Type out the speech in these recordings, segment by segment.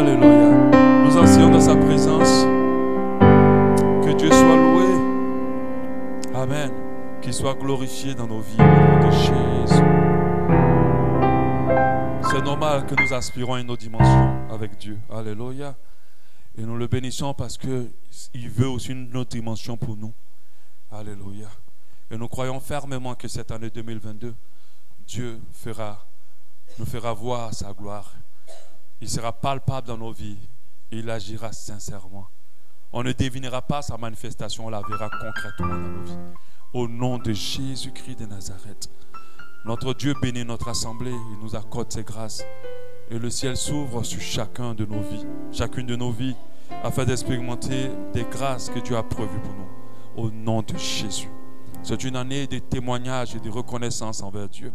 Alléluia. Nous assurons dans sa présence. Que Dieu soit loué. Amen. Qu'il soit glorifié dans nos vies au nom de Jésus. C'est normal que nous aspirons à une autre dimension avec Dieu. Alléluia. Et nous le bénissons parce qu'il veut aussi une autre dimension pour nous. Alléluia. Et nous croyons fermement que cette année 2022, Dieu nous fera voir sa gloire. Il sera palpable dans nos vies. Et il agira sincèrement. On ne devinera pas sa manifestation, on la verra concrètement dans nos vies. Au nom de Jésus-Christ de Nazareth. Notre Dieu bénit notre assemblée, il nous accorde ses grâces. Et le ciel s'ouvre sur chacune de nos vies, afin d'expérimenter des grâces que Dieu a prévues pour nous. Au nom de Jésus. C'est une année de témoignage et de reconnaissance envers Dieu.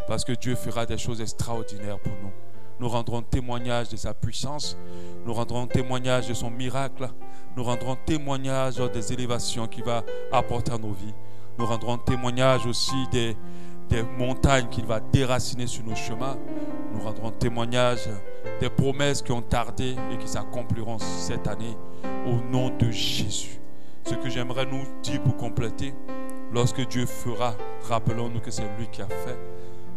Parce que Dieu fera des choses extraordinaires pour nous. Nous rendrons témoignage de sa puissance. Nous rendrons témoignage de son miracle. Nous rendrons témoignage des élévations qu'il va apporter à nos vies. Nous rendrons témoignage aussi des montagnes qu'il va déraciner sur nos chemins. Nous rendrons témoignage des promesses qui ont tardé et qui s'accompliront cette année au nom de Jésus. Ce que j'aimerais nous dire pour compléter, lorsque Dieu fera, rappelons-nous que c'est lui qui a fait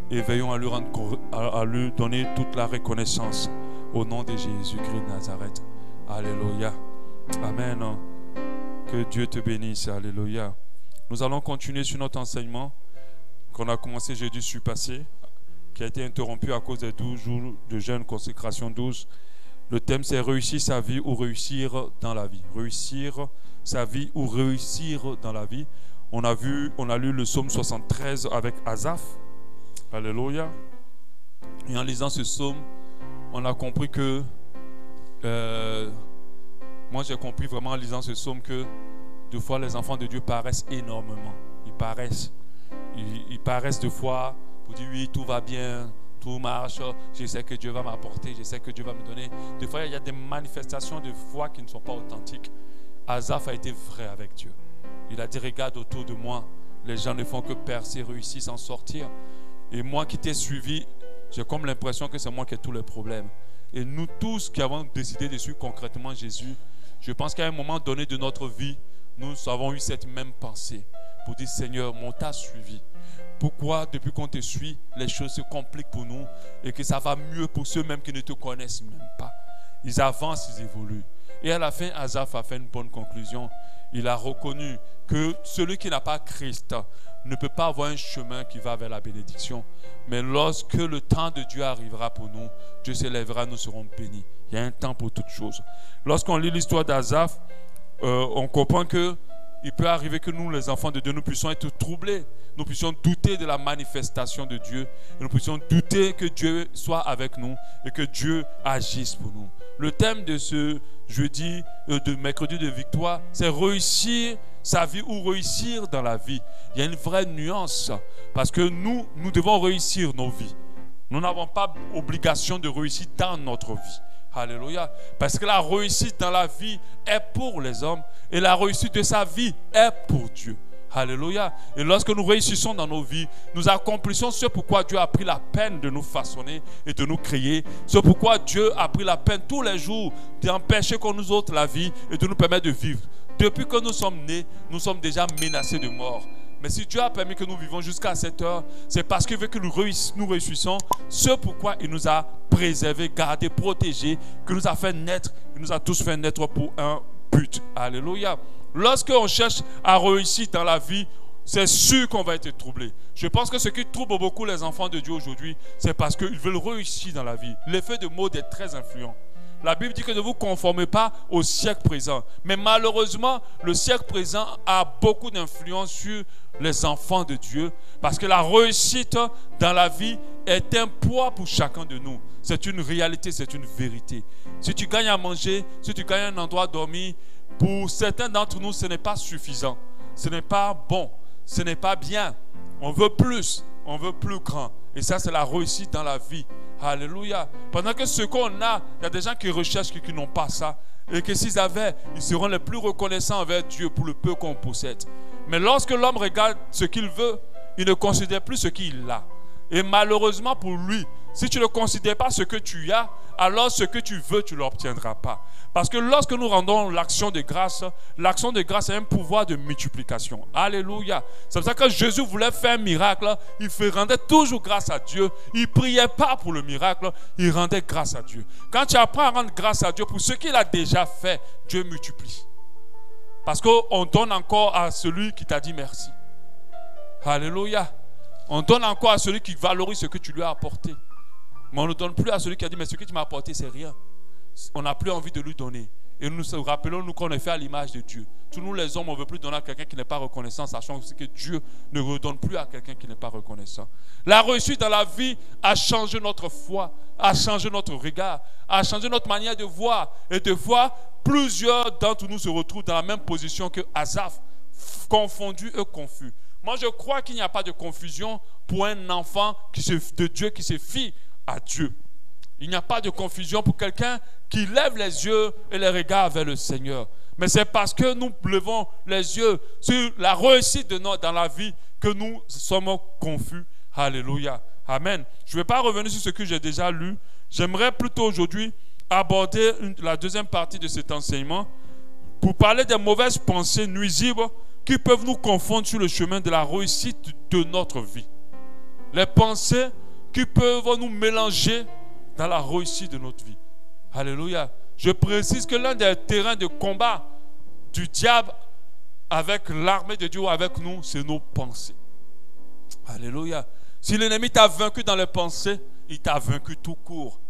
et veillons à lui donner toute la reconnaissance au nom de Jésus-Christ de Nazareth. Alléluia. Amen. Que Dieu te bénisse. Alléluia. Nous allons continuer sur notre enseignement qu'on a commencé jeudi surpassé, qui a été interrompu à cause des 12 jours de jeûne consécration 12. Le thème c'est réussir sa vie ou réussir dans la vie. Réussir sa vie ou réussir dans la vie. On a lu le psaume 73 avec Asaph. Alléluia. Et en lisant ce psaume, on a compris que moi j'ai compris vraiment en lisant ce psaume que deux fois les enfants de Dieu paraissent énormément. Ils paraissent deux fois pour dire oui, tout va bien, tout marche, je sais que Dieu va m'apporter, je sais que Dieu va me donner. Des fois il y a des manifestations de foi qui ne sont pas authentiques. Asaph a été vrai avec Dieu. Il a dit regarde autour de moi, les gens ne font que percer, réussir, s'en sortir. Et moi qui t'ai suivi, j'ai comme l'impression que c'est moi qui ai tous les problèmes. Et nous tous qui avons décidé de suivre concrètement Jésus, je pense qu'à un moment donné de notre vie, nous avons eu cette même pensée pour dire Seigneur, on t'a suivi. Pourquoi depuis qu'on te suit, les choses se compliquent pour nous et que ça va mieux pour ceux même qui ne te connaissent même pas. Ils avancent, ils évoluent. Et à la fin, Asaph a fait une bonne conclusion. Il a reconnu que celui qui n'a pas Christ ne peut pas avoir un chemin qui va vers la bénédiction. Mais lorsque le temps de Dieu arrivera pour nous, Dieu s'élèvera, nous serons bénis. Il y a un temps pour toutes choses. Lorsqu'on lit l'histoire d'Asaph, on comprend que il peut arriver que nous, les enfants de Dieu, nous puissions être troublés. Nous puissions douter de la manifestation de Dieu. Et nous puissions douter que Dieu soit avec nous et que Dieu agisse pour nous. Le thème de ce jeudi, de mercredi de victoire, c'est réussir sa vie ou réussir dans la vie. Il y a une vraie nuance parce que nous devons réussir nos vies. Nous n'avons pas obligation de réussir dans notre vie. Alléluia. Parce que la réussite dans la vie est pour les hommes et la réussite de sa vie est pour Dieu. Alléluia. Et lorsque nous réussissons dans nos vies, nous accomplissons ce pourquoi Dieu a pris la peine de nous façonner et de nous créer. Ce pourquoi Dieu a pris la peine tous les jours d'empêcher qu'on nous ôte la vie et de nous permettre de vivre. Depuis que nous sommes nés, nous sommes déjà menacés de mort. Mais si Dieu a permis que nous vivons jusqu'à cette heure, c'est parce qu'il veut que nous réussissons ce pourquoi il nous a préservés, gardés, protégés, qu'il nous a fait naître, il nous a tous fait naître pour un but. Alléluia. Lorsqu'on cherche à réussir dans la vie, c'est sûr qu'on va être troublé. Je pense que ce qui trouble beaucoup les enfants de Dieu aujourd'hui, c'est parce qu'ils veulent réussir dans la vie. L'effet de mode est très influent. La Bible dit que ne vous conformez pas au siècle présent. Mais malheureusement, le siècle présent a beaucoup d'influence sur les enfants de Dieu. Parce que la réussite dans la vie est un poids pour chacun de nous. C'est une réalité, c'est une vérité. Si tu gagnes à manger, si tu gagnes un endroit à dormir, pour certains d'entre nous, ce n'est pas suffisant. Ce n'est pas bon. Ce n'est pas bien. On veut plus. On veut plus grand. Et ça, c'est la réussite dans la vie. Alléluia. Pendant que ce qu'on a, il y a des gens qui recherchent qui n'ont pas ça. Et que s'ils avaient, ils seront les plus reconnaissants envers Dieu pour le peu qu'on possède. Mais lorsque l'homme regarde ce qu'il veut, il ne considère plus ce qu'il a. Et malheureusement pour lui, Si tu ne considères pas ce que tu as, alors ce que tu veux, tu ne l'obtiendras pas. Parce que lorsque nous rendons l'action de grâce est un pouvoir de multiplication. Alléluia. C'est pour ça que Jésus voulait faire un miracle. Il rendait toujours grâce à Dieu. Il ne priait pas pour le miracle. Il rendait grâce à Dieu. Quand tu apprends à rendre grâce à Dieu pour ce qu'il a déjà fait, Dieu multiplie. Parce qu'on donne encore à celui qui t'a dit merci. Alléluia. On donne encore à celui qui valorise ce que tu lui as apporté. Mais on ne donne plus à celui qui a dit, mais ce que tu m'as apporté, c'est rien. On n'a plus envie de lui donner. Et nous rappelons-nous qu'on est fait à l'image de Dieu. Tous nous les hommes, on ne veut plus donner à quelqu'un qui n'est pas reconnaissant, sachant que Dieu ne redonne plus à quelqu'un qui n'est pas reconnaissant. La réussite dans la vie a changé notre foi, a changé notre regard, a changé notre manière de voir. Et de voir, plusieurs d'entre nous se retrouvent dans la même position que Asaph, confondus et confus. Moi, je crois qu'il n'y a pas de confusion pour un enfant de Dieu qui se fie à Dieu. Il n'y a pas de confusion pour quelqu'un qui lève les yeux et les regards vers le Seigneur. Mais c'est parce que nous levons les yeux sur la réussite dans la vie que nous sommes confus. Alléluia. Amen. Je ne vais pas revenir sur ce que j'ai déjà lu. J'aimerais plutôt aujourd'hui aborder la deuxième partie de cet enseignement pour parler des mauvaises pensées nuisibles qui peuvent nous confondre sur le chemin de la réussite de notre vie. Les pensées qui peuvent nous mélanger dans la réussite de notre vie. Alléluia. Je précise que l'un des terrains de combat du diable avec l'armée de Dieu ou avec nous, c'est nos pensées. Alléluia. Si l'ennemi t'a vaincu dans les pensées, il t'a vaincu tout court.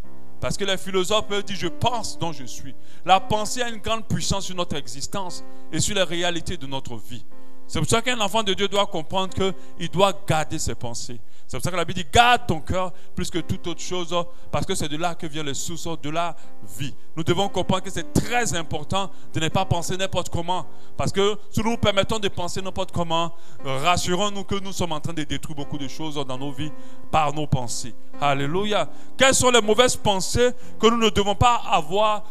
Parce que les philosophes peuvent dire, je pense donc je suis. La pensée a une grande puissance sur notre existence et sur les réalités de notre vie. C'est pour ça qu'un enfant de Dieu doit comprendre qu'il doit garder ses pensées. C'est pour ça que la Bible dit, garde ton cœur plus que toute autre chose, parce que c'est de là que vient le source de la vie. Nous devons comprendre que c'est très important de ne pas penser n'importe comment. Parce que si nous nous permettons de penser n'importe comment, rassurons-nous que nous sommes en train de détruire beaucoup de choses dans nos vies par nos pensées. Alléluia. Quelles sont les mauvaises pensées que nous ne devons pas avoir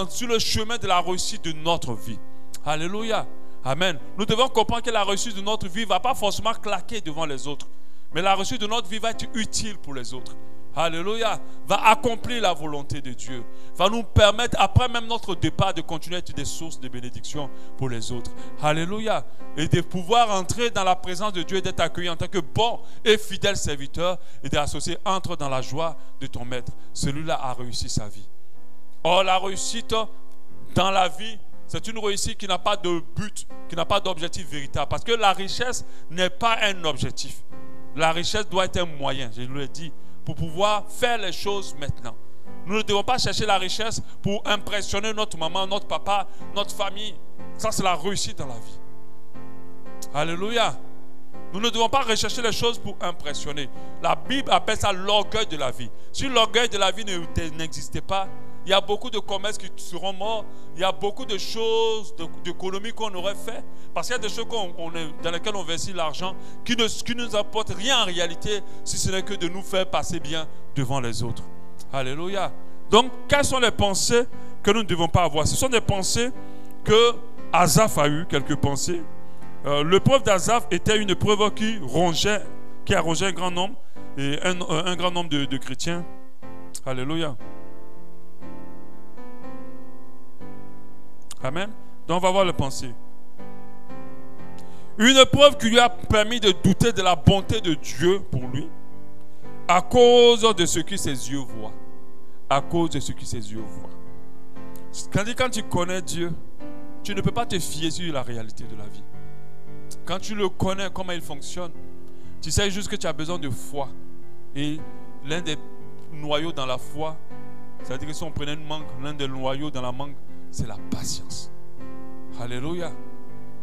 sur le chemin de la réussite de notre vie? Alléluia. Amen. Nous devons comprendre que la réussite de notre vie ne va pas forcément claquer devant les autres. Mais la réussite de notre vie va être utile pour les autres. Alléluia. Va accomplir la volonté de Dieu. Va nous permettre, après même notre départ, de continuer à être des sources de bénédiction pour les autres. Alléluia. Et de pouvoir entrer dans la présence de Dieu et d'être accueilli en tant que bon et fidèle serviteur et d'associer, entre dans la joie de ton maître. Celui-là a réussi sa vie. Or, la réussite dans la vie, c'est une réussite qui n'a pas de but, qui n'a pas d'objectif véritable. Parce que la richesse n'est pas un objectif. La richesse doit être un moyen, je vous l'ai dit, pour pouvoir faire les choses maintenant. Nous ne devons pas chercher la richesse pour impressionner notre maman, notre papa, notre famille. Ça, c'est la réussite dans la vie. Alléluia. Nous ne devons pas rechercher les choses pour impressionner. La Bible appelle ça l'orgueil de la vie. Si l'orgueil de la vie n'existait pas, il y a beaucoup de commerces qui seront morts. Il y a beaucoup de choses, d'économies qu'on aurait fait. Parce qu'il y a des choses dans lesquelles on investit l'argent qui ne nous apportent rien en réalité, si ce n'est que de nous faire passer bien devant les autres. Alléluia. Donc, quelles sont les pensées que nous ne devons pas avoir? Ce sont des pensées que Asaph a eues, quelques pensées. L'épreuve d'Asaph était une épreuve qui a rongé un grand nombre, et un grand nombre de chrétiens. Alléluia. Amen. Donc on va voir les pensées. Une épreuve qui lui a permis de douter de la bonté de Dieu pour lui à cause de ce que ses yeux voient. À cause de ce que ses yeux voient. Quand tu connais Dieu, tu ne peux pas te fier sur la réalité de la vie. Quand tu le connais, comment il fonctionne, tu sais juste que tu as besoin de foi. Et l'un des noyaux dans la foi, c'est-à-dire que si on prenait une mangue, l'un des noyaux dans la mangue, c'est la patience. Alléluia.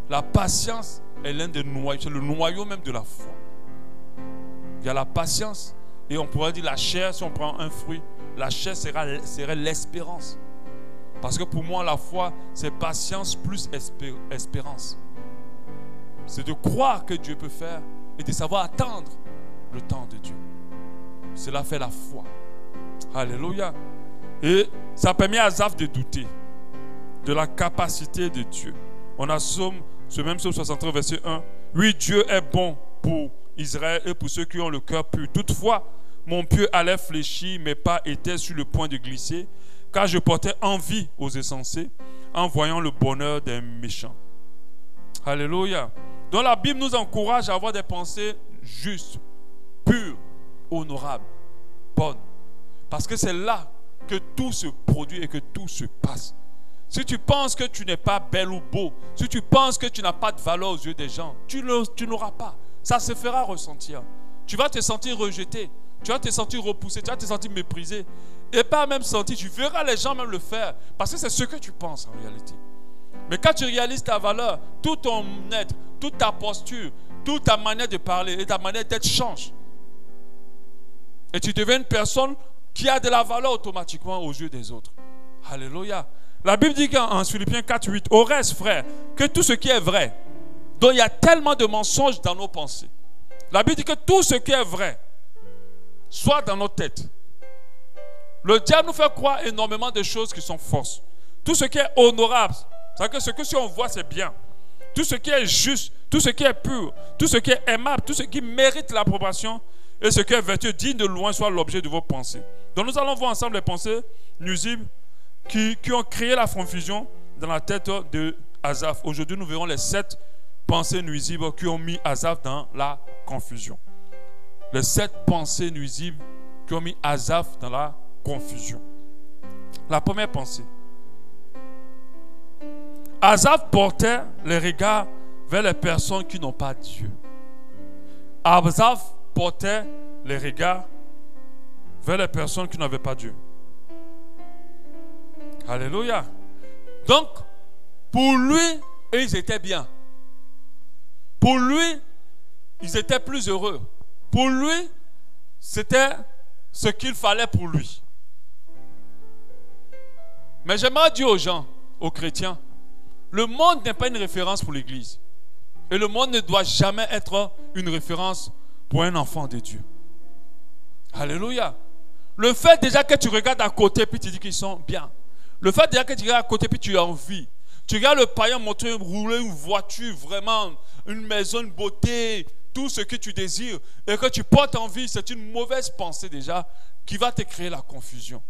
La patience est l'un des noyaux, c'est le noyau même de la foi. Il y a la patience et on pourrait dire la chair, si on prend un fruit, la chair serait l'espérance. Parce que pour moi, la foi, c'est patience plus espérance. C'est de croire que Dieu peut faire et de savoir attendre le temps de Dieu. Cela fait la foi. Alléluia. Et ça permet à Asaph de douter de la capacité de Dieu. On a ce même psaume 63, verset 1. Oui, Dieu est bon pour Israël et pour ceux qui ont le cœur pur. Toutefois, mon pied allait fléchir, mes pas étaient sur le point de glisser, car je portais envie aux insensés en voyant le bonheur des méchants. Alléluia. Donc la Bible nous encourage à avoir des pensées justes, pures, honorables, bonnes. Parce que c'est là que tout se produit et que tout se passe. Si tu penses que tu n'es pas belle ou beau, si tu penses que tu n'as pas de valeur aux yeux des gens, tu n'auras pas. Ça se fera ressentir. Tu vas te sentir rejeté, tu vas te sentir repoussé, tu vas te sentir méprisé. Et pas même sentir, tu verras les gens même le faire. Parce que c'est ce que tu penses en réalité. Mais quand tu réalises ta valeur, tout ton être, toute ta posture, toute ta manière de parler et ta manière d'être change. Et tu deviens une personne qui a de la valeur automatiquement aux yeux des autres. Alléluia. La Bible dit en Philippiens 4:8, au reste, frère, que tout ce qui est vrai, dont il y a tellement de mensonges dans nos pensées. La Bible dit que tout ce qui est vrai soit dans nos têtes. Le diable nous fait croire énormément de choses qui sont fausses. Tout ce qui est honorable, c'est-à-dire que ce que si on voit c'est bien. Tout ce qui est juste, tout ce qui est pur, tout ce qui est aimable, tout ce qui mérite l'approbation et ce qui est vertueux, digne de loin soit l'objet de vos pensées. Donc nous allons voir ensemble les pensées nuisibles qui ont créé la confusion dans la tête de Asaph. Aujourd'hui, nous verrons les 7 pensées nuisibles qui ont mis Asaph dans la confusion. Les 7 pensées nuisibles qui ont mis Asaph dans la confusion. La première pensée. Asaph portait les regards vers les personnes qui n'ont pas Dieu. Asaph portait les regards vers les personnes qui n'avaient pas Dieu. Alléluia. Donc, pour lui, ils étaient bien. Pour lui, ils étaient plus heureux. Pour lui, c'était ce qu'il fallait pour lui. Mais j'aimerais dire aux gens, aux chrétiens, le monde n'est pas une référence pour l'Église. Et le monde ne doit jamais être une référence pour un enfant de Dieu. Alléluia. Le fait déjà que tu regardes à côté puis tu dis qu'ils sont bien. Le fait déjà que tu regardes à côté puis tu as envie. Tu regardes le païen montrer rouler une voiture, vraiment, une maison, une beauté, tout ce que tu désires, et que tu portes envie, c'est une mauvaise pensée déjà qui va te créer la confusion.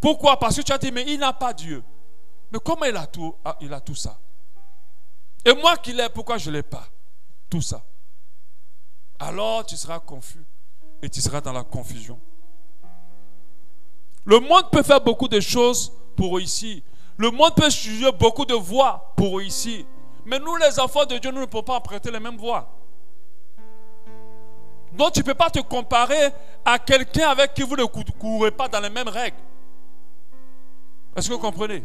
Pourquoi? Parce que tu as dit, mais il n'a pas Dieu. Mais comment il a tout ça? Et moi qui l'ai, pourquoi je ne l'ai pas? Tout ça. Alors tu seras confus et tu seras dans la confusion. Le monde peut faire beaucoup de choses pour réussir. Le monde peut suivre beaucoup de voies pour réussir. Mais nous, les enfants de Dieu, nous ne pouvons pas emprunter les mêmes voies. Donc tu ne peux pas te comparer à quelqu'un avec qui vous ne courez pas dans les mêmes règles. Est-ce que vous comprenez?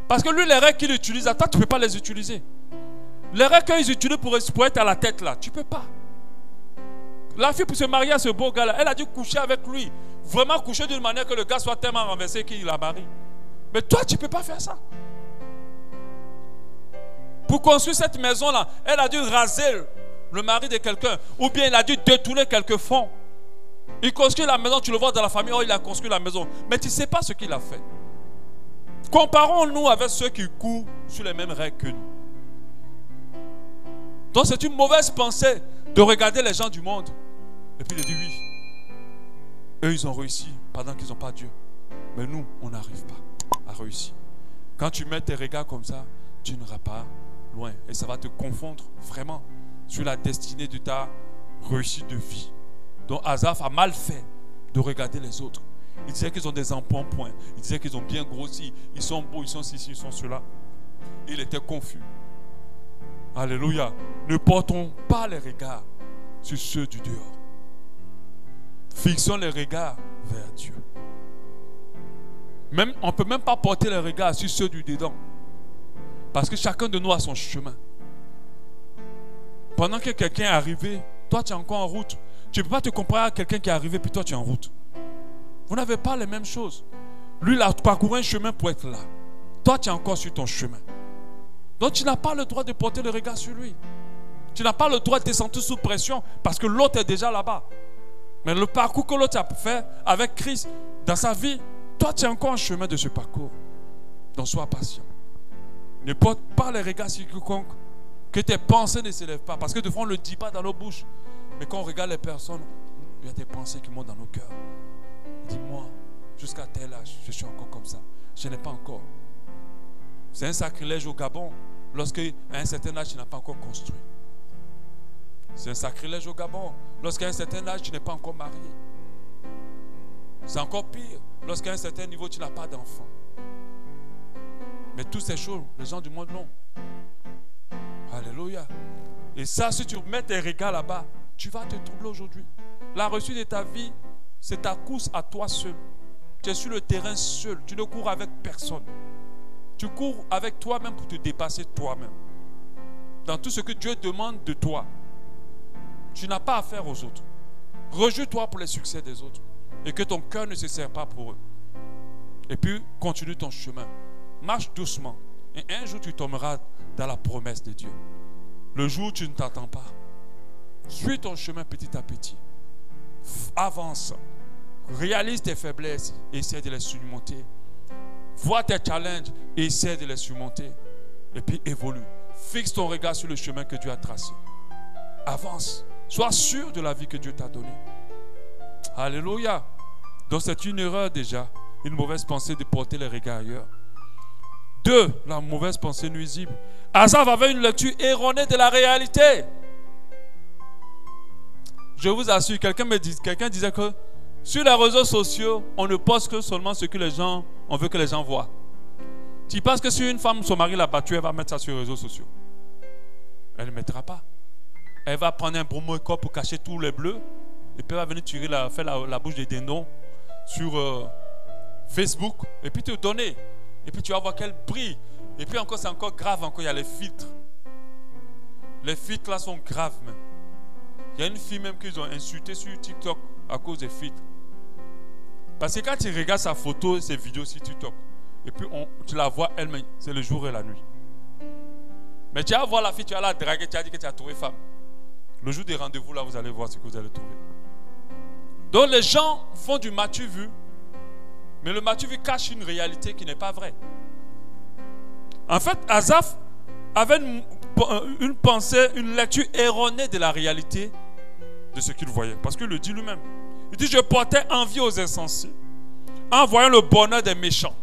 Parce que lui, les règles qu'il utilise, à toi, tu ne peux pas les utiliser. Les règles qu'ils utilisent pour être à la tête là, tu ne peux pas. La fille pour se marier à ce beau gars là, elle a dû coucher avec lui. Vraiment coucher d'une manière que le gars soit tellement renversé qu'il la marie. Mais toi, tu ne peux pas faire ça. Pour construire cette maison là, elle a dû raser le mari de quelqu'un. Ou bien il a dû détourner quelques fonds. Il construit la maison, tu le vois dans la famille, oh il a construit la maison. Mais tu ne sais pas ce qu'il a fait. Comparons-nous avec ceux qui courent sur les mêmes règles que nous. Donc c'est une mauvaise pensée de regarder les gens du monde et puis de dire oui, eux ils ont réussi pendant qu'ils n'ont pas Dieu. Mais nous, on n'arrive pas à réussir. Quand tu mets tes regards comme ça, tu n'iras pas loin. Et ça va te confondre vraiment sur la destinée de ta réussite de vie. Donc Asaph a mal fait de regarder les autres. Il disait qu'ils ont des embonpoints. Il disait qu'ils ont bien grossi. Ils sont beaux, ils sont ceci, ils sont cela. Il était confus. Alléluia. Ne portons pas les regards sur ceux du dehors. Fixons les regards vers Dieu. Même, on ne peut même pas porter les regards sur ceux du dedans. Parce que chacun de nous a son chemin. Pendant que quelqu'un est arrivé, toi tu es encore en route. Tu ne peux pas te comparer à quelqu'un qui est arrivé puis toi tu es en route. Vous n'avez pas les mêmes choses. Lui, il a parcouru un chemin pour être là. Toi, tu es encore sur ton chemin. Donc, tu n'as pas le droit de porter le regard sur lui. Tu n'as pas le droit de te sentir sous pression parce que l'autre est déjà là-bas. Mais le parcours que l'autre a fait avec Christ dans sa vie, toi, tu es encore en chemin de ce parcours. Donc, sois patient. Ne porte pas les regards sur quiconque, que tes pensées ne s'élèvent pas. Parce que des fois, on ne le dit pas dans nos bouches. Mais quand on regarde les personnes, il y a des pensées qui montent dans nos cœurs. Dis-moi, jusqu'à tel âge, je suis encore comme ça. Je n'ai pas encore. C'est un sacrilège au Gabon lorsqu'à un certain âge, tu n'as pas encore construit. C'est un sacrilège au Gabon lorsqu'à un certain âge, tu n'es pas encore marié. C'est encore pire lorsqu'à un certain niveau, tu n'as pas d'enfant. Mais toutes ces choses, les gens du monde l'ont. Alléluia. Et ça, si tu mets tes regards là-bas, tu vas te troubler aujourd'hui. La reçue de ta vie, c'est ta course à toi seul. Tu es sur le terrain seul. Tu ne cours avec personne. Tu cours avec toi-même pour te dépasser toi-même. Dans tout ce que Dieu demande de toi, tu n'as pas affaire aux autres. Rejouis-toi pour les succès des autres. Et que ton cœur ne se serre pas pour eux. Et puis, continue ton chemin. Marche doucement. Et un jour, tu tomberas dans la promesse de Dieu. Le jour où tu ne t'attends pas. Suis ton chemin petit à petit. Avance. Réalise tes faiblesses et essaie de les surmonter. Vois tes challenges et essaie de les surmonter. Et puis évolue. Fixe ton regard sur le chemin que Dieu a tracé. Avance. Sois sûr de la vie que Dieu t'a donnée. Alléluia. Donc c'est une erreur déjà. Une mauvaise pensée de porter les regards ailleurs. 2. La mauvaise pensée nuisible. Asaph avait une lecture erronée de la réalité. Je vous assure, quelqu'un disait que sur les réseaux sociaux, on ne poste que seulement ce que on veut que les gens voient. Tu penses que si une femme, son mari l'a battue, elle va mettre ça sur les réseaux sociaux? Elle ne mettra pas. Elle va prendre un bon make-up pour cacher tous les bleus. Et puis elle va venir faire la bouche des dindons sur Facebook. Et puis te donner. Et puis tu vas voir qu'elle brille. Et puis encore, c'est encore grave. Encore, il y a les filtres. Les filtres là sont graves même. Il y a une fille même qu'ils ont insultée sur TikTok à cause des filtres. Parce que quand tu regardes sa photo et ses vidéos sur TikTok, et puis tu la vois elle-même, c'est le jour et la nuit. Mais tu vas voir la fille, tu vas la draguer, tu as dit que tu as trouvé femme. Le jour des rendez-vous là, vous allez voir ce que vous allez trouver. Donc les gens font du matu vu, mais le matu vu cache une réalité qui n'est pas vraie. En fait, Asaph avait une pensée, une lecture erronée de la réalité de ce qu'il voyait. Parce qu'il le dit lui-même. Il dit, je portais envie aux insensés en voyant le bonheur des méchants.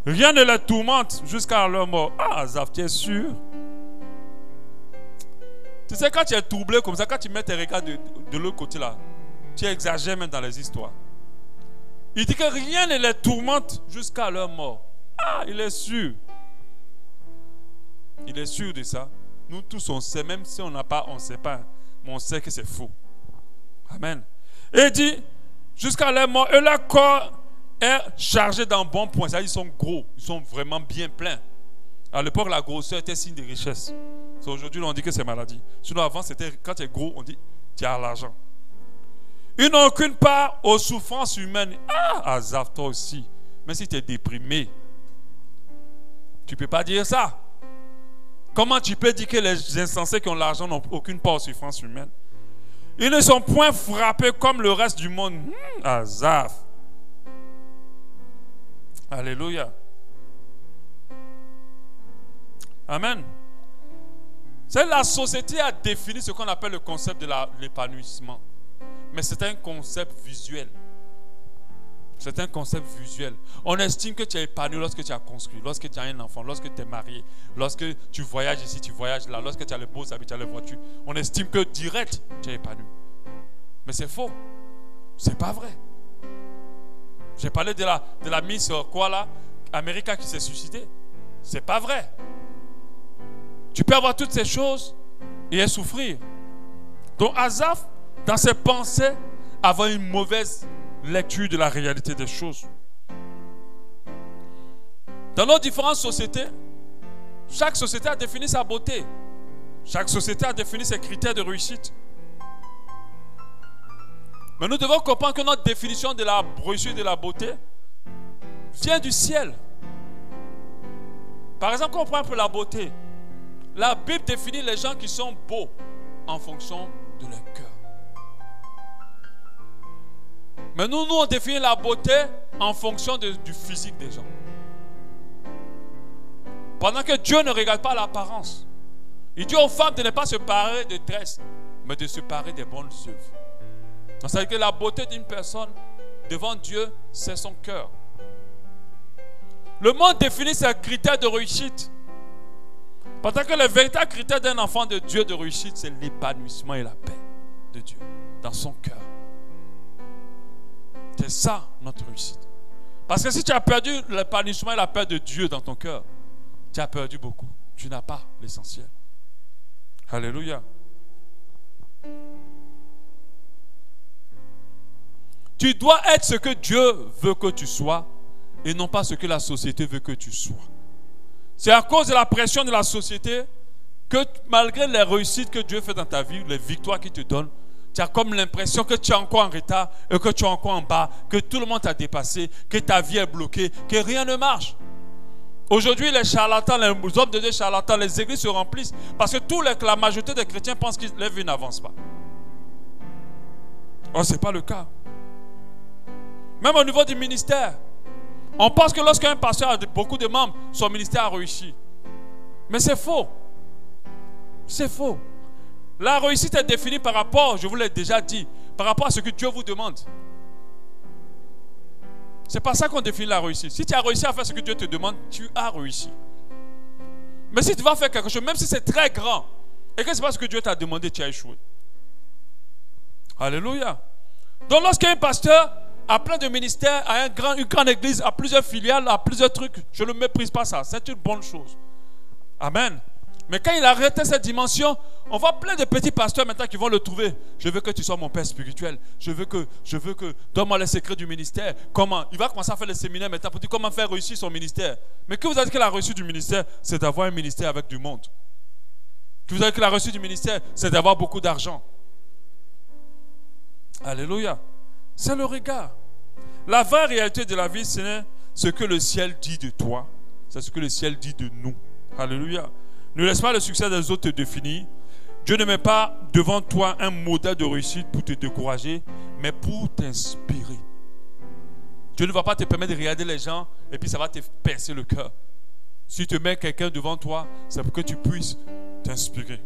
Rien ne les tourmente jusqu'à leur mort. Ah, Asaph, tu es sûr? Tu sais, quand tu es troublé comme ça, quand tu mets tes regards de l'autre côté là, tu exagères même dans les histoires. Il dit que rien ne les tourmente jusqu'à leur mort. Ah, il est sûr. Il est sûr de ça. Nous tous, on sait, même si on n'a pas, on ne sait pas, mais on sait que c'est faux. Amen. Et il dit, jusqu'à leur mort, et leur corps est chargé d'un bon point. C'est-à-dire, ils sont gros, ils sont vraiment bien pleins. À l'époque, la grosseur était signe de richesse. Aujourd'hui, on dit que c'est maladie. Sinon, avant, c'était quand tu es gros, on dit, tu as l'argent. Ils n'ont aucune part aux souffrances humaines. Ah, Asaph, toi aussi. Même si tu es déprimé, tu ne peux pas dire ça. Comment tu peux dire que les insensés qui ont l'argent n'ont aucune part aux souffrances humaines? Ils ne sont point frappés comme le reste du monde. Asaph. Alléluia. Amen. C'est la société a défini ce qu'on appelle le concept de l'épanouissement. Mais c'est un concept visuel. C'est un concept visuel. On estime que tu es épanoui lorsque tu as construit, lorsque tu as un enfant, lorsque tu es marié, lorsque tu voyages ici, tu voyages là, lorsque tu as les beaux habits, tu as les voitures. On estime que direct, tu es épanoui. Mais c'est faux. C'est pas vrai. J'ai parlé de la Miss quoi là, America qui s'est suicidée. C'est pas vrai. Tu peux avoir toutes ces choses et souffrir. Donc Asaph, dans ses pensées, avait une mauvaise lecture de la réalité des choses. Dans nos différentes sociétés, chaque société a défini sa beauté. Chaque société a défini ses critères de réussite. Mais nous devons comprendre que notre définition de la réussite et de la beauté vient du ciel. Par exemple, quand on prend un peu la beauté, la Bible définit les gens qui sont beaux en fonction de leur cœur. Mais nous, on définit la beauté en fonction du physique des gens. Pendant que Dieu ne regarde pas l'apparence. Il dit aux femmes de ne pas se parer de tresses, mais de se parer des bonnes œuvres. Donc, ça veut dire que la beauté d'une personne devant Dieu, c'est son cœur. Le monde définit ses critères de réussite. Pendant que le véritable critère d'un enfant de Dieu de réussite, c'est l'épanouissement et la paix de Dieu dans son cœur. C'est ça notre réussite. Parce que si tu as perdu l'épanouissement et la paix de Dieu dans ton cœur, tu as perdu beaucoup. Tu n'as pas l'essentiel. Alléluia. Tu dois être ce que Dieu veut que tu sois et non pas ce que la société veut que tu sois. C'est à cause de la pression de la société que malgré les réussites que Dieu fait dans ta vie, les victoires qu'il te donne, tu as comme l'impression que tu es encore en retard et que tu es encore en bas, que tout le monde t'a dépassé, que ta vie est bloquée, que rien ne marche. Aujourd'hui, les charlatans, les hommes de Dieu charlatans, les églises se remplissent parce que la majorité des chrétiens pensent que leur vie n'avance pas. Or, ce n'est pas le cas. Même au niveau du ministère, on pense que lorsqu'un pasteur a beaucoup de membres, son ministère a réussi. Mais c'est faux. C'est faux. La réussite est définie par rapport, je vous l'ai déjà dit, par rapport à ce que Dieu vous demande. C'est pas ça qu'on définit la réussite. Si tu as réussi à faire ce que Dieu te demande, tu as réussi. Mais si tu vas faire quelque chose, même si c'est très grand, et que ce n'est pas ce que Dieu t'a demandé, tu as échoué. Alléluia. Donc lorsqu'un pasteur a plein de ministères, a une grande église, a plusieurs filiales, a plusieurs trucs, je ne méprise pas ça. C'est une bonne chose. Amen. Mais quand il a arrêté cette dimension, on voit plein de petits pasteurs maintenant qui vont le trouver. Je veux que tu sois mon père spirituel. Je veux que, donne-moi les secrets du ministère. Comment? Il va commencer à faire les séminaires maintenant pour dire comment faire réussir son ministère. Mais que vous avez dit que la réussite du ministère, c'est d'avoir un ministère avec du monde. Que vous avez dit que la réussite du ministère, c'est d'avoir beaucoup d'argent. Alléluia. C'est le regard. La vraie réalité de la vie, c'est ce que le ciel dit de toi. C'est ce que le ciel dit de nous. Alléluia. Ne laisse pas le succès des autres te définir. Dieu ne met pas devant toi un modèle de réussite pour te décourager, mais pour t'inspirer. Dieu ne va pas te permettre de regarder les gens et puis ça va te percer le cœur. Si tu mets quelqu'un devant toi, c'est pour que tu puisses t'inspirer.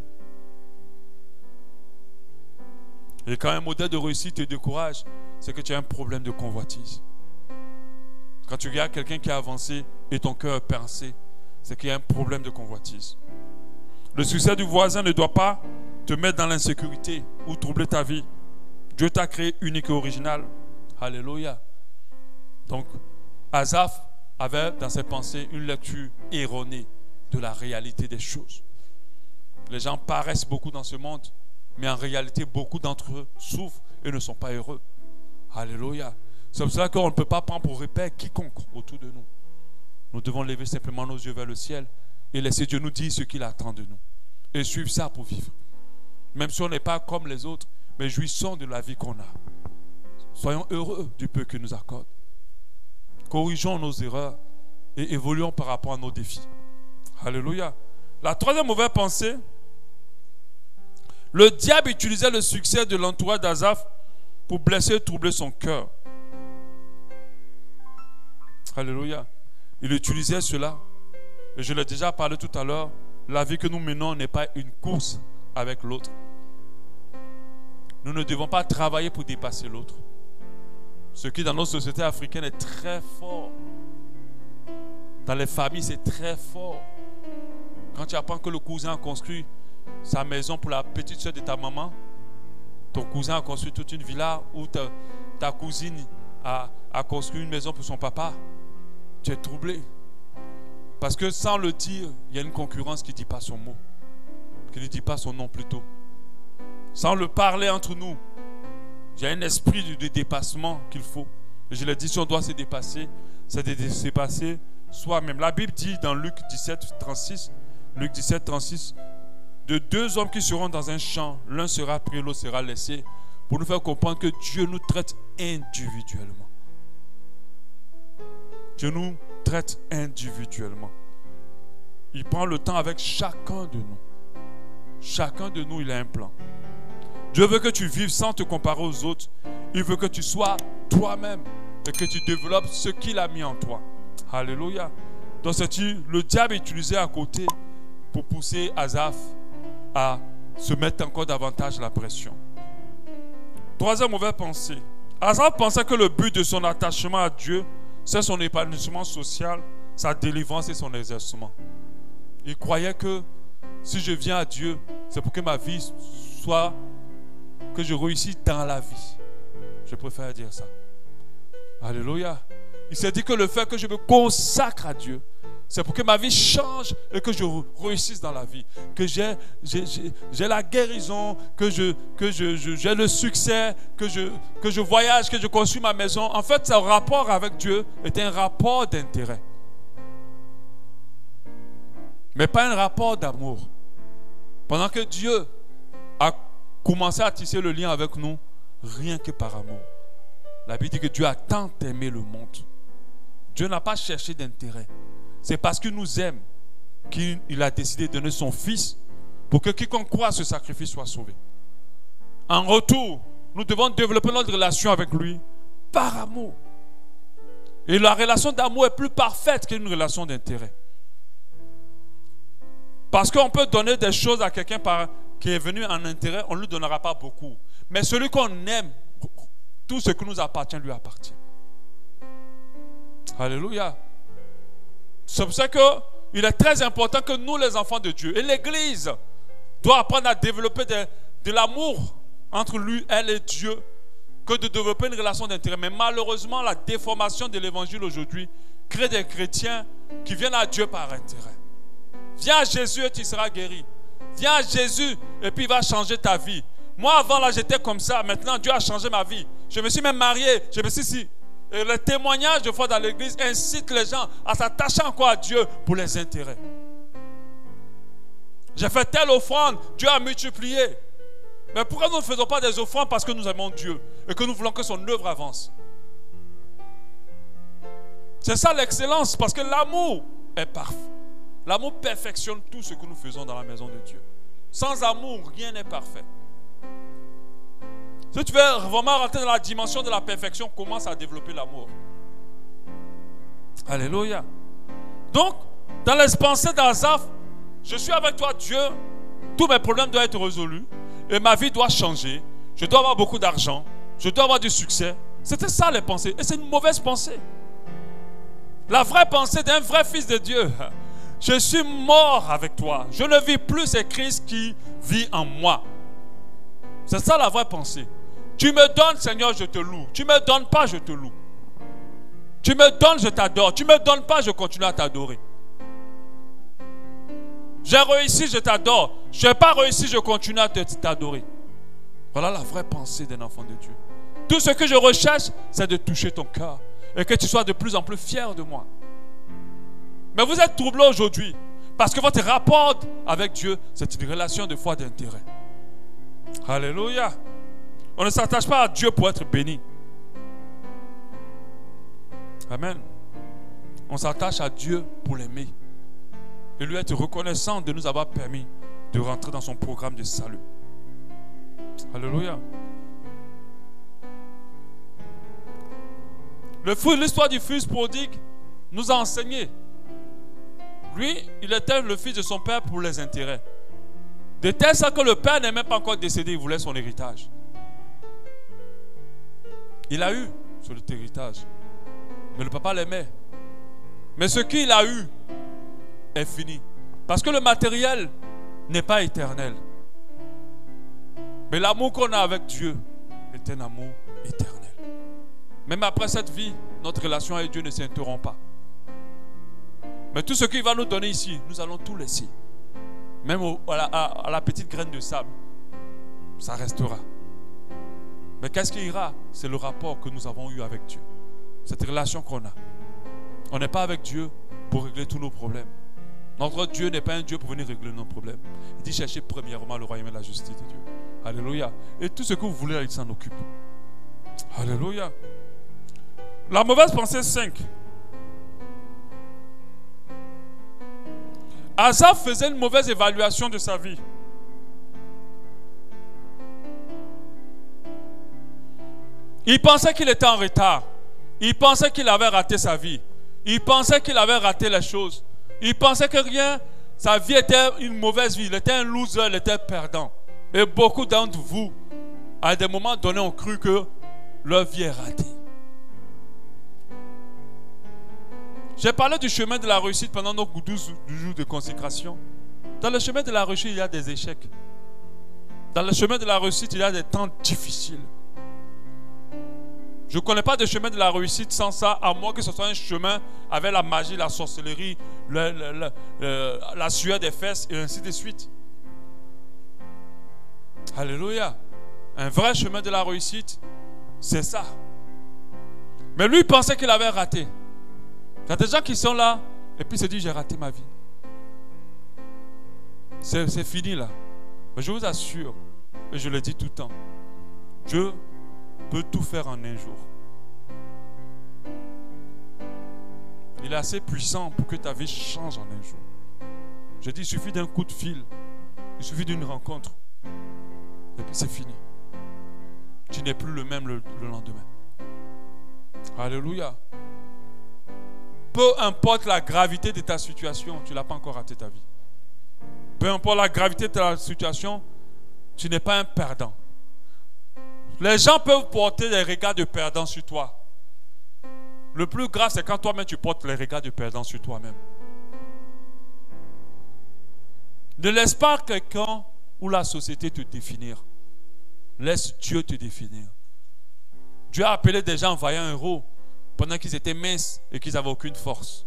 Et quand un modèle de réussite te décourage, c'est que tu as un problème de convoitise. Quand tu regardes quelqu'un qui a avancé et ton cœur est pincé, c'est qu'il y a un problème de convoitise. Le succès du voisin ne doit pas te mettre dans l'insécurité ou troubler ta vie. Dieu t'a créé unique et original. Alléluia. Donc, Asaph avait dans ses pensées une lecture erronée de la réalité des choses. Les gens paraissent beaucoup dans ce monde, mais en réalité, beaucoup d'entre eux souffrent et ne sont pas heureux. Alléluia. C'est pour cela qu'on ne peut pas prendre pour repère quiconque autour de nous. Nous devons lever simplement nos yeux vers le ciel et laisser Dieu nous dire ce qu'il attend de nous. Et suivre ça pour vivre. Même si on n'est pas comme les autres, mais jouissons de la vie qu'on a. Soyons heureux du peu qu'il nous accorde. Corrigeons nos erreurs et évoluons par rapport à nos défis. Alléluia. La troisième mauvaise pensée, le diable utilisait le succès de l'entourage d'Asaph pour blesser et troubler son cœur. Alléluia. Il utilisait cela. Et je l'ai déjà parlé tout à l'heure. La vie que nous menons n'est pas une course avec l'autre. Nous ne devons pas travailler pour dépasser l'autre. Ce qui dans nos sociétés africaines est très fort. Dans les familles, c'est très fort. Quand tu apprends que le cousin a construit sa maison pour la petite soeur de ta maman, ton cousin a construit toute une villa, ou ta cousine a construit une maison pour son papa, tu es troublé. Parce que sans le dire, il y a une concurrence qui ne dit pas son mot, qui ne dit pas son nom plutôt. Sans le parler entre nous, il y a un esprit de dépassement qu'il faut. Et je l'ai dit, si on doit se dépasser, c'est de se dépasser soi-même. La Bible dit dans Luc 17, 36, de deux hommes qui seront dans un champ, l'un sera pris, l'autre sera laissé, pour nous faire comprendre que Dieu nous traite individuellement. Dieu nous traite individuellement. Il prend le temps avec chacun de nous. Chacun de nous, il a un plan. Dieu veut que tu vives sans te comparer aux autres. Il veut que tu sois toi-même et que tu développes ce qu'il a mis en toi. Alléluia. Donc le diable est utilisé à côté pour pousser Asaph à se mettre encore davantage la pression. Troisième mauvaise pensée. Asaph pensait que le but de son attachement à Dieu, c'est son épanouissement social, sa délivrance et son exercement. Il croyait que si je viens à Dieu, c'est pour que ma vie soit, que je réussisse dans la vie. Je préfère dire ça. Alléluia. Il s'est dit que le fait que je me consacre à Dieu, c'est pour que ma vie change et que je réussisse dans la vie. Que j'ai la guérison, que j'ai le succès, que je voyage, que je construis ma maison. En fait, ce rapport avec Dieu est un rapport d'intérêt. Mais pas un rapport d'amour. Pendant que Dieu a commencé à tisser le lien avec nous, rien que par amour. La Bible dit que Dieu a tant aimé le monde. Dieu n'a pas cherché d'intérêt. C'est parce qu'il nous aime qu'il a décidé de donner son Fils pour que quiconque croit à ce sacrifice soit sauvé. En retour, nous devons développer notre relation avec lui par amour. Et la relation d'amour est plus parfaite qu'une relation d'intérêt. Parce qu'on peut donner des choses à quelqu'un qui est venu en intérêt, on ne lui donnera pas beaucoup. Mais celui qu'on aime, tout ce qui nous appartient lui appartient. Alléluia. C'est pour ça qu'il est très important que nous, les enfants de Dieu, et l'Église, doit apprendre à développer de l'amour entre lui, elle et Dieu, que de développer une relation d'intérêt. Mais malheureusement, la déformation de l'Évangile aujourd'hui crée des chrétiens qui viennent à Dieu par intérêt. Viens à Jésus et tu seras guéri. Viens à Jésus et puis il va changer ta vie. Moi, avant, là, j'étais comme ça. Maintenant, Dieu a changé ma vie. Je me suis même marié. Je me suis dit, et le témoignage de foi dans l'église incite les gens à s'attacher encore à Dieu pour les intérêts. J'ai fait telle offrande, Dieu a multiplié. Mais pourquoi nous ne faisons pas des offrandes parce que nous aimons Dieu et que nous voulons que son œuvre avance? C'est ça l'excellence, parce que l'amour est parfait. L'amour perfectionne tout ce que nous faisons dans la maison de Dieu. Sans amour, rien n'est parfait. Si tu veux vraiment rentrer dans la dimension de la perfection, commence à développer l'amour. Alléluia. Donc, dans les pensées d'Asaph, je suis avec toi, Dieu, tous mes problèmes doivent être résolus et ma vie doit changer. Je dois avoir beaucoup d'argent, je dois avoir du succès. C'était ça les pensées. Et c'est une mauvaise pensée. La vraie pensée d'un vrai fils de Dieu: je suis mort avec toi. Je ne vis plus, c'est Christ qui vit en moi. C'est ça la vraie pensée. Tu me donnes, Seigneur, je te loue. Tu ne me donnes pas, je te loue. Tu me donnes, je t'adore. Tu ne me donnes pas, je continue à t'adorer. J'ai réussi, je t'adore. Je n'ai pas réussi, je continue à t'adorer. Voilà la vraie pensée d'un enfant de Dieu. Tout ce que je recherche, c'est de toucher ton cœur et que tu sois de plus en plus fier de moi. Mais vous êtes troublés aujourd'hui parce que votre rapport avec Dieu, c'est une relation de foi d'intérêt. Alléluia. On ne s'attache pas à Dieu pour être béni. Amen. On s'attache à Dieu pour l'aimer et lui être reconnaissant de nous avoir permis de rentrer dans son programme de salut. Alléluia. L'histoire du fils prodigue nous a enseigné. Lui, il était le fils de son père pour les intérêts. De telle sorte que le père n'est même pas encore décédé, il voulait son héritage. Il a eu cet héritage. Mais le papa l'aimait. Mais ce qu'il a eu est fini. Parce que le matériel n'est pas éternel. Mais l'amour qu'on a avec Dieu est un amour éternel. Même après cette vie, notre relation avec Dieu ne s'interrompt pas. Mais tout ce qu'il va nous donner ici, nous allons tout laisser. Même à la petite graine de sable, ça restera. Mais qu'est-ce qui ira? C'est le rapport que nous avons eu avec Dieu. Cette relation qu'on a. On n'est pas avec Dieu pour régler tous nos problèmes. Notre Dieu n'est pas un Dieu pour venir régler nos problèmes. Il dit chercher premièrement le royaume et la justice de Dieu. Alléluia. Et tout ce que vous voulez, il s'en occupe. Alléluia. La mauvaise pensée 5. Asaph faisait une mauvaise évaluation de sa vie. Il pensait qu'il était en retard. Il pensait qu'il avait raté sa vie. Il pensait qu'il avait raté les choses. Il pensait que rien, sa vie était une mauvaise vie. Il était un loser, il était perdant. Et beaucoup d'entre vous, à des moments donnés, ont cru que leur vie est ratée. J'ai parlé du chemin de la réussite pendant nos 12 jours de consécration. Dans le chemin de la réussite, il y a des échecs. Dans le chemin de la réussite, il y a des temps difficiles. Je ne connais pas de chemin de la réussite sans ça, à moins que ce soit un chemin avec la magie, la sorcellerie, la sueur des fesses et ainsi de suite. Alléluia. Un vrai chemin de la réussite, c'est ça. Mais lui, il pensait qu'il avait raté. Il y a des gens qui sont là et puis se disent, j'ai raté ma vie. C'est fini là. Mais je vous assure, et je le dis tout le temps, Dieu peut tout faire en un jour. Il est assez puissant pour que ta vie change en un jour. Je dis, il suffit d'un coup de fil, il suffit d'une rencontre, et puis c'est fini. Tu n'es plus le même le lendemain. Alléluia. Peu importe la gravité de ta situation, tu n'as pas encore raté ta vie. Peu importe la gravité de ta situation, tu n'es pas un perdant. Les gens peuvent porter des regards de perdant sur toi. Le plus grave, c'est quand toi-même tu portes les regards de perdant sur toi-même. Ne laisse pas quelqu'un ou la société te définir. Laisse Dieu te définir. Dieu a appelé des gens vaillants héros pendant qu'ils étaient minces et qu'ils n'avaient aucune force.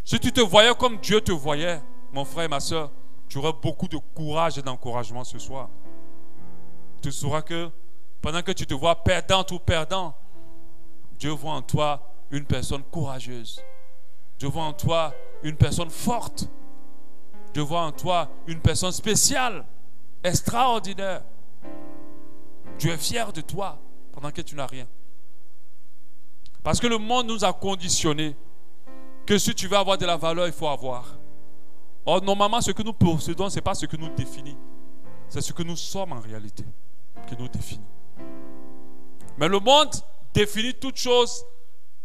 Si tu te voyais comme Dieu te voyait, mon frère et ma soeur, tu aurais beaucoup de courage et d'encouragement ce soir. Tu sauras que pendant que tu te vois perdante ou perdant, Dieu voit en toi une personne courageuse. Dieu voit en toi une personne forte. Dieu voit en toi une personne spéciale, extraordinaire. Dieu est fier de toi pendant que tu n'as rien. Parce que le monde nous a conditionnés que si tu veux avoir de la valeur, il faut avoir. Or, normalement, ce que nous possédons, ce n'est pas ce que nous définit. C'est ce que nous sommes en réalité qui nous définit. Mais le monde définit toute chose,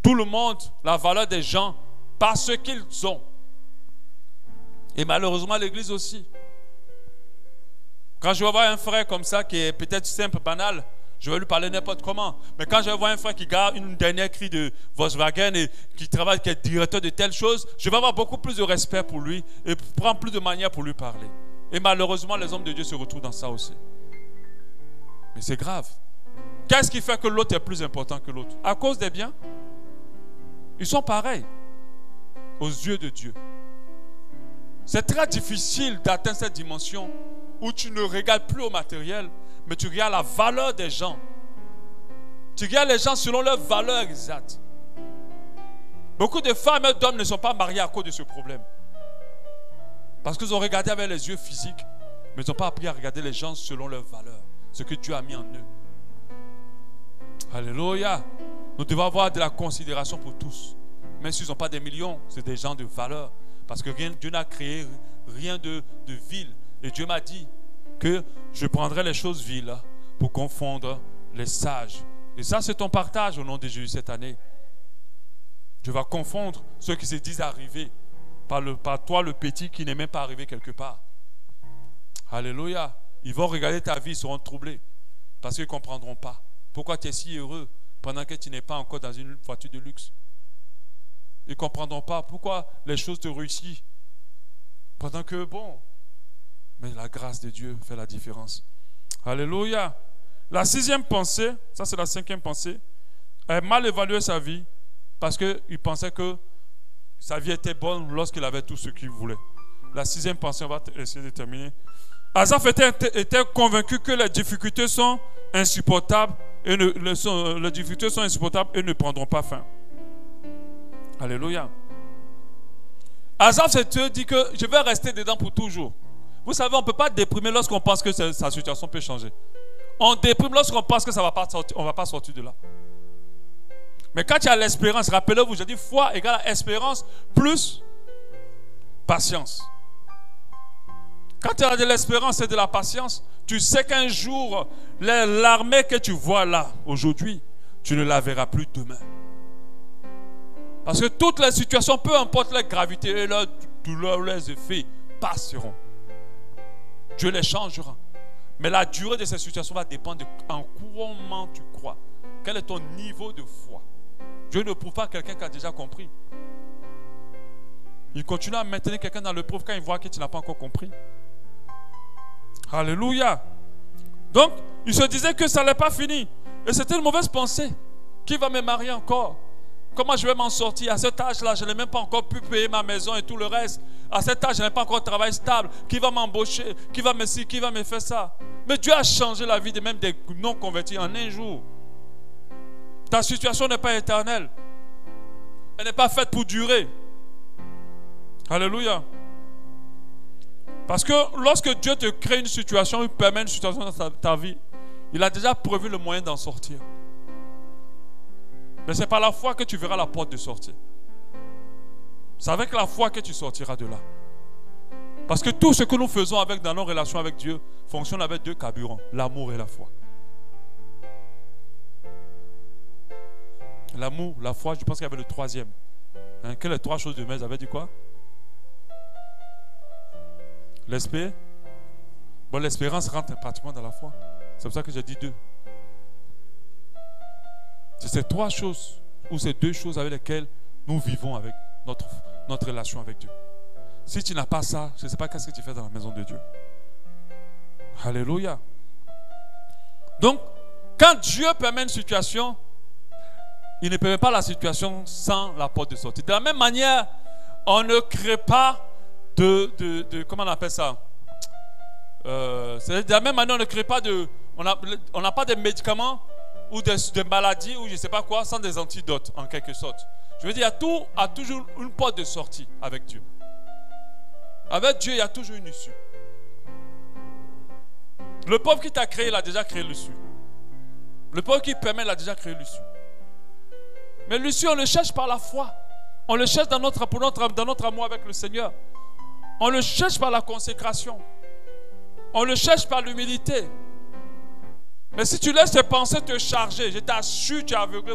tout le monde, la valeur des gens, par ce qu'ils ont. Et malheureusement, l'Église aussi. Quand je vais voir un frère comme ça, qui est peut-être simple, banal, je vais lui parler n'importe comment. Mais quand je vois un frère qui garde une dernière cri de Volkswagen et qui travaille, qui est directeur de telle chose, je vais avoir beaucoup plus de respect pour lui et prendre plus de manière pour lui parler. Et malheureusement, les hommes de Dieu se retrouvent dans ça aussi. Mais c'est grave. Qu'est-ce qui fait que l'autre est plus important que l'autre? À cause des biens? Ils sont pareils aux yeux de Dieu. C'est très difficile d'atteindre cette dimension où tu ne regardes plus au matériel, mais tu regardes la valeur des gens. Tu regardes les gens selon leur valeur exacte. Beaucoup de femmes et d'hommes ne sont pas mariés à cause de ce problème. Parce qu'ils ont regardé avec les yeux physiques, mais ils n'ont pas appris à regarder les gens selon leur valeur, ce que Dieu a mis en eux. Alléluia. Nous devons avoir de la considération pour tous. Même s'ils n'ont pas des millions, c'est des gens de valeur. Parce que Dieu n'a créé rien de vil. Et Dieu m'a dit que je prendrai les choses viles pour confondre les sages. Et ça, c'est ton partage au nom de Jésus cette année. Tu vas confondre ceux qui se disent arrivés par toi, le petit qui n'est même pas arrivé quelque part. Alléluia. Ils vont regarder ta vie, ils seront troublés parce qu'ils ne comprendront pas. Pourquoi tu es si heureux pendant que tu n'es pas encore dans une voiture de luxe? Ils ne comprendront pas pourquoi les choses te réussissent pendant que, bon, mais la grâce de Dieu fait la différence. Alléluia. La sixième pensée, ça c'est la cinquième pensée, a mal évalué sa vie parce qu'il pensait que sa vie était bonne lorsqu'il avait tout ce qu'il voulait. La sixième pensée, on va essayer de terminer. Asaph était convaincu que les difficultés sont insupportables et les difficultés sont insupportables et ne prendront pas fin. Alléluia. Asaph s'est dit que je vais rester dedans pour toujours. Vous savez, on ne peut pas déprimer lorsqu'on pense que sa situation peut changer. On déprime lorsqu'on pense que ça va pas sortir, on ne va pas sortir de là. Mais quand tu as l'espérance, rappelez-vous, j'ai dit foi égale à espérance plus patience. Quand tu as de l'espérance et de la patience, tu sais qu'un jour, l'armée que tu vois là, aujourd'hui, tu ne la verras plus demain. Parce que toutes les situations, peu importe leur gravité et leur douleur, leurs effets, passeront. Dieu les changera. Mais la durée de ces situations va dépendre de en comment tu crois. Quel est ton niveau de foi? Dieu ne prouve pas quelqu'un qui a déjà compris. Il continue à maintenir quelqu'un dans le preuve quand il voit que tu n'as pas encore compris. Alléluia. Donc, il se disait que ça n'allait pas fini. Et c'était une mauvaise pensée. Qui va me marier encore? Comment je vais m'en sortir? À cet âge-là, je n'ai même pas encore pu payer ma maison et tout le reste. À cet âge, je n'ai pas encore de travail stable. Qui va m'embaucher? Qui va me ci? Qui va me faire ça? Mais Dieu a changé la vie de même des non-convertis en un jour. Ta situation n'est pas éternelle. Elle n'est pas faite pour durer. Alléluia. Parce que lorsque Dieu te crée une situation, il permet une situation dans ta vie, il a déjà prévu le moyen d'en sortir. Mais c'est par la foi que tu verras la porte de sortie. C'est avec la foi que tu sortiras de là. Parce que tout ce que nous faisons dans nos relations avec Dieu fonctionne avec deux carburants, l'amour et la foi. L'amour, la foi, je pense qu'il y avait le troisième. Hein, quelles les trois choses de mais avait dit quoi? L'espérance. Bon, l'espérance rentre pratiquement dans la foi. C'est pour ça que j'ai dit deux. C'est ces trois choses, ou ces deux choses avec lesquelles nous vivons avec notre relation avec Dieu. Si tu n'as pas ça, je ne sais pas qu'est-ce que tu fais dans la maison de Dieu. Alléluia. Donc, quand Dieu permet une situation, il ne permet pas la situation sans la porte de sortie. De la même manière, on ne crée pas comment on appelle ça? De la même manière, on ne crée pas on n'a pas de médicaments ou de maladies ou je ne sais pas quoi sans des antidotes en quelque sorte. Je veux dire, il y a toujours une porte de sortie avec Dieu. Avec Dieu, il y a toujours une issue. Le pauvre qui t'a créé, il a déjà créé l'issue. Le pauvre qui permet, il a déjà créé l'issue. Mais l'issue, on le cherche par la foi. On le cherche dans notre amour avec le Seigneur. On le cherche par la consécration. On le cherche par l'humilité. Mais si tu laisses tes pensées te charger, je t'assure, tu es aveuglé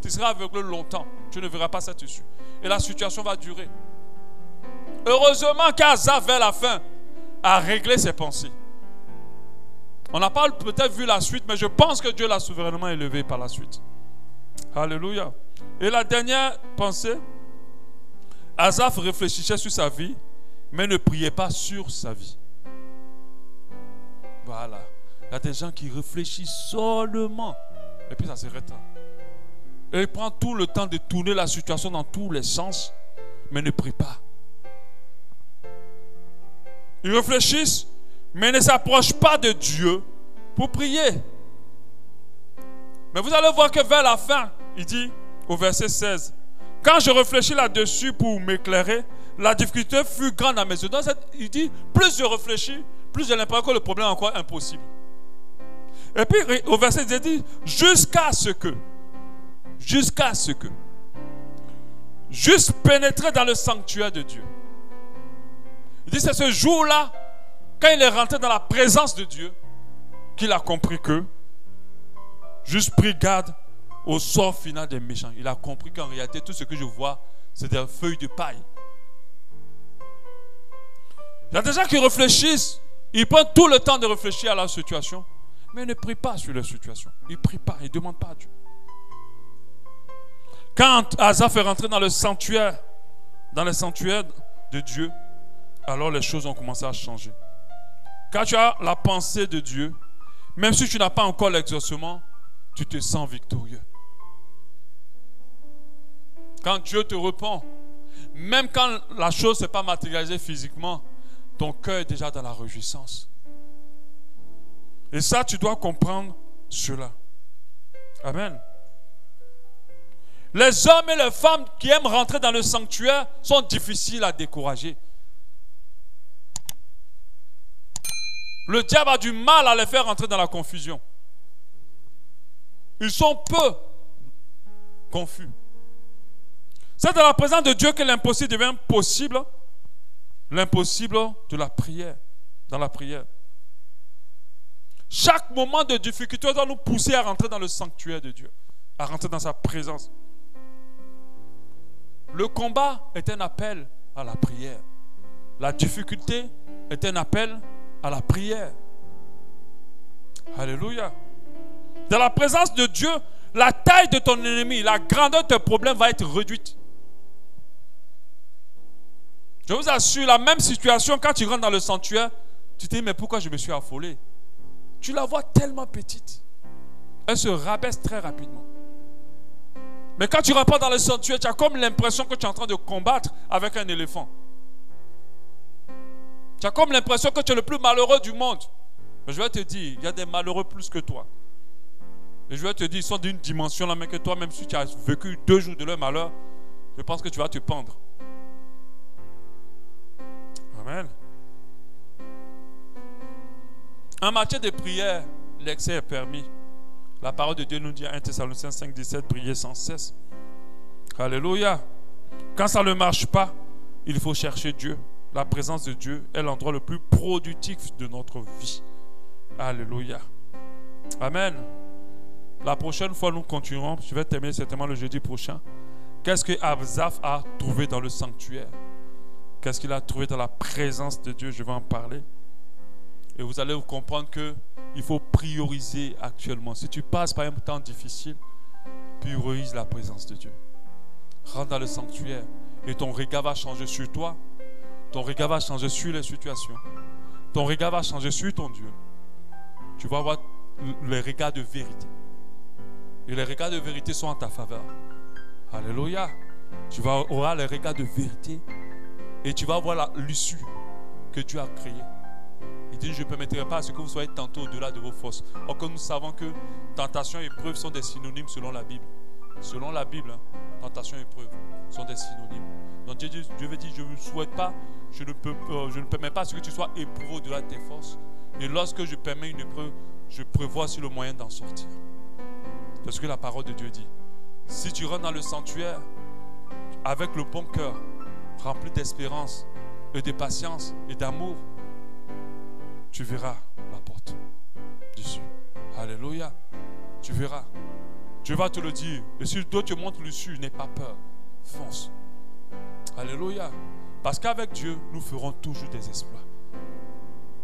tu seras aveuglé longtemps. Tu ne verras pas cette issue. Et la situation va durer. Heureusement qu'Azaph, vers la fin, a réglé ses pensées. On n'a pas peut-être vu la suite, mais je pense que Dieu l'a souverainement élevé par la suite. Alléluia. Et la dernière pensée, Azaph réfléchissait sur sa vie, mais ne priait pas sur sa vie. Voilà. Il y a des gens qui réfléchissent seulement, et puis ça s'arrête là. Et ils prennent tout le temps de tourner la situation dans tous les sens, mais ne prient pas. Ils réfléchissent, mais ne s'approchent pas de Dieu pour prier. Mais vous allez voir que vers la fin, il dit au verset 16, quand je réfléchis là-dessus pour m'éclairer, la difficulté fut grande à mes yeux. Donc, il dit, plus je réfléchis, plus j'ai l'impression que le problème est encore impossible. Et puis au verset 10, il dit, jusqu'à ce que, juste pénétrer dans le sanctuaire de Dieu. Il dit, c'est ce jour-là, quand il est rentré dans la présence de Dieu, qu'il a compris que, juste pris garde au sort final des méchants. Il a compris qu'en réalité, tout ce que je vois, c'est des feuilles de paille. Il y a des gens qui réfléchissent, ils prennent tout le temps de réfléchir à la situation, mais ils ne prient pas sur leur situation. Ils ne prient pas, ils ne demandent pas à Dieu. Quand Azaph est rentré dans le sanctuaire de Dieu, alors les choses ont commencé à changer. Quand tu as la pensée de Dieu, même si tu n'as pas encore l'exaucement, tu te sens victorieux. Quand Dieu te répond, même quand la chose ne s'est pas matérialisée physiquement, ton cœur est déjà dans la réjouissance. Et ça, tu dois comprendre cela. Amen. Les hommes et les femmes qui aiment rentrer dans le sanctuaire sont difficiles à décourager. Le diable a du mal à les faire rentrer dans la confusion. Ils sont peu confus. C'est dans la présence de Dieu que l'impossible devient possible. L'impossible de la prière. Dans la prière. Chaque moment de difficulté doit nous pousser à rentrer dans le sanctuaire de Dieu. À rentrer dans sa présence. Le combat est un appel à la prière. La difficulté est un appel à la prière. Alléluia. Dans la présence de Dieu, la taille de ton ennemi, la grandeur de tes problèmes va être réduite. Je vous assure, la même situation, quand tu rentres dans le sanctuaire, tu te dis, mais pourquoi je me suis affolé? Tu la vois tellement petite. Elle se rabaisse très rapidement. Mais quand tu rentres dans le sanctuaire, tu as comme l'impression que tu es en train de combattre avec un éléphant. Tu as comme l'impression que tu es le plus malheureux du monde. Mais je vais te dire, il y a des malheureux plus que toi. Et je vais te dire, ils sont d'une dimension là, mais que toi, même si tu as vécu 2 jours de leur malheur, je pense que tu vas te pendre. Amen. En matière de prière, l'excès est permis. La parole de Dieu nous dit à 1 Thessaloniciens 5, 17, priez sans cesse. Alléluia. Quand ça ne marche pas, il faut chercher Dieu. La présence de Dieu est l'endroit le plus productif de notre vie. Alléluia. Amen. La prochaine fois, nous continuerons. Je vais terminer certainement le jeudi prochain. Qu'est-ce que Asaph a trouvé dans le sanctuaire? Qu'est-ce qu'il a trouvé dans la présence de Dieu? Je vais en parler. Et vous allez vous comprendre qu'il faut prioriser actuellement. Si tu passes par un temps difficile, priorise la présence de Dieu. Rentre dans le sanctuaire et ton regard va changer sur toi. Ton regard va changer sur les situations. Ton regard va changer sur ton Dieu. Tu vas avoir les regards de vérité. Et les regards de vérité sont en ta faveur. Alléluia. Tu auras les regards de vérité et tu vas voir l'issue que Dieu a créée. Il dit, je ne permettrai pas à ce que vous soyez tentés au-delà de vos forces. Or que nous savons que tentation et épreuve sont des synonymes selon la Bible. Selon la Bible, tentation et épreuve sont des synonymes. Donc Dieu veut dire, je ne souhaite pas, je ne permets pas à ce que tu sois éprouvé au-delà de tes forces. Et lorsque je permets une épreuve, je prévois aussi le moyen d'en sortir. Parce que la parole de Dieu dit, si tu rentres dans le sanctuaire avec le bon cœur, rempli d'espérance et de patience et d'amour, tu verras la porte d'issue. Alléluia. Tu verras. Dieu va te le dire. Et si Dieu te montre l'issue, n'aie pas peur. Fonce. Alléluia. Parce qu'avec Dieu, nous ferons toujours des exploits.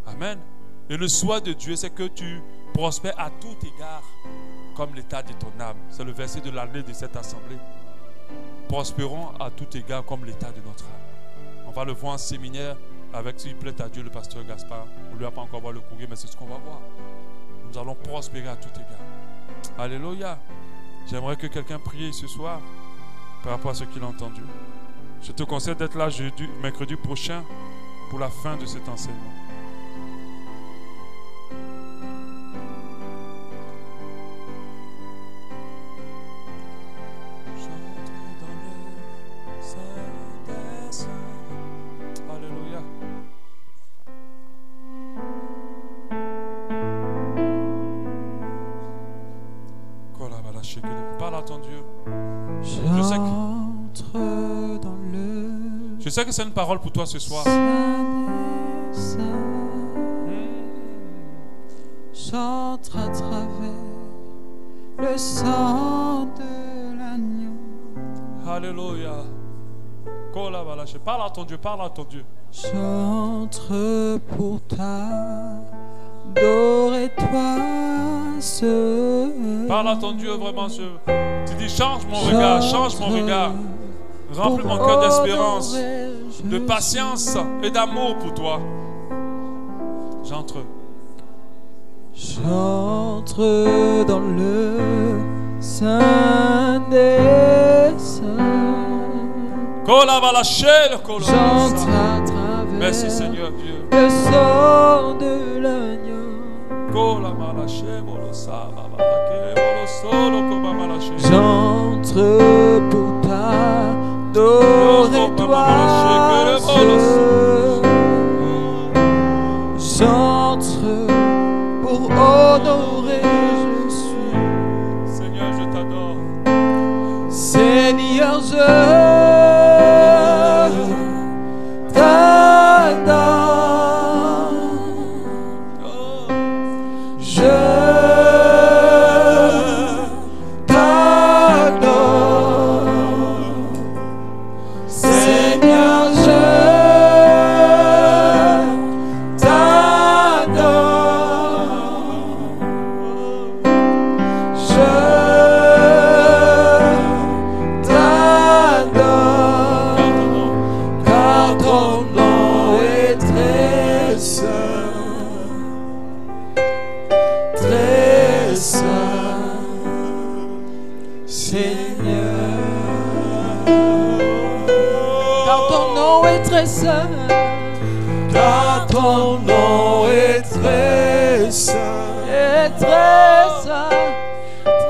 Amen. Et le souhait de Dieu, c'est que tu prospères à tout égard, comme l'état de ton âme. C'est le verset de l'année de cette assemblée. Prospérons à tout égard comme l'état de notre âme. On va le voir en séminaire avec, s'il plaît à Dieu, le pasteur Gaspard. On ne lui a pas encore voir le courrier, mais c'est ce qu'on va voir. Nous allons prospérer à tout égard. Alléluia. J'aimerais que quelqu'un prie ce soir par rapport à ce qu'il a entendu. Je te conseille d'être là mercredi prochain pour la fin de cet enseignement. Parle à ton Dieu. Je sais que c'est une parole pour toi ce soir. J'entre à travers le sang de l'agneau. Alléluia. Parle à ton Dieu, parle à ton Dieu. J'entre pour t'adorer toi seul. Parle à ton Dieu vraiment. Tu dis change mon regard, change mon regard. Remplis mon cœur d'espérance, de patience et d'amour pour toi. J'entre. J'entre dans le Saint des Saints. J'entre à travers merci Seigneur Dieu. le sang de l'agneau. J'entre pour t'adorer toi seul. J'entre pour honorer Jésus. Seigneur, je t'adore. Seigneur, je t'adore. Je t'adore. Seigneur, je t'adore. Car ton nom est très saint. Car ton nom est très saint. Est très saint.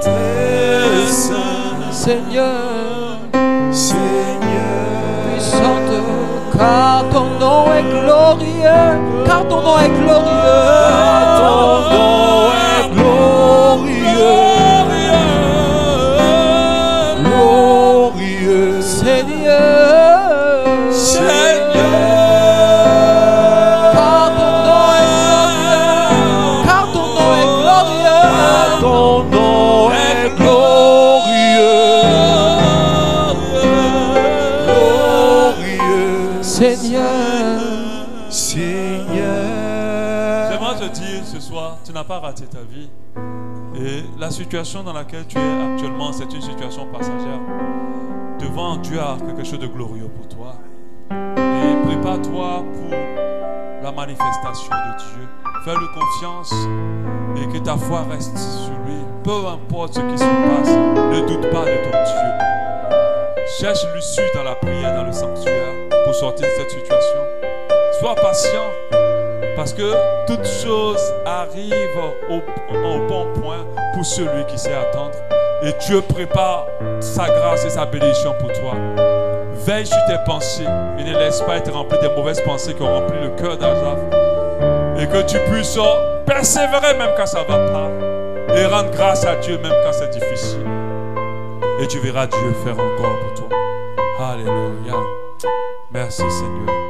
Très saint. Seigneur. Seigneur. Puissante. Car ton nom est glorieux. Car ton nom est glorieux. Ton nom est glorieux. Glorieux. Seigneur. Seigneur. Car ton nom est glorieux. Car ton nom est glorieux. Ton nom est glorieux. Glorieux. Seigneur. Seigneur. J'aimerais te dire ce soir, tu n'as pas raté ta vie. Et la situation dans laquelle tu es actuellement, c'est une situation passagère. Devant Dieu a quelque chose de glorieux pour toi. Et prépare-toi pour la manifestation de Dieu. Fais-lui confiance et que ta foi reste sur lui. Peu importe ce qui se passe, ne doute pas de ton Dieu. Cherche l'issue dans la prière, dans le sanctuaire pour sortir de cette situation. Sois patient parce que toutes choses arrivent au bon point pour celui qui sait attendre. Et Dieu prépare sa grâce et sa bénédiction pour toi. Veille sur tes pensées et ne laisse pas être rempli des mauvaises pensées qui ont rempli le cœur d'Azaph. Et que tu puisses persévérer même quand ça ne va pas. Et rendre grâce à Dieu même quand c'est difficile. Et tu verras Dieu faire encore pour toi. Alléluia. Merci Seigneur.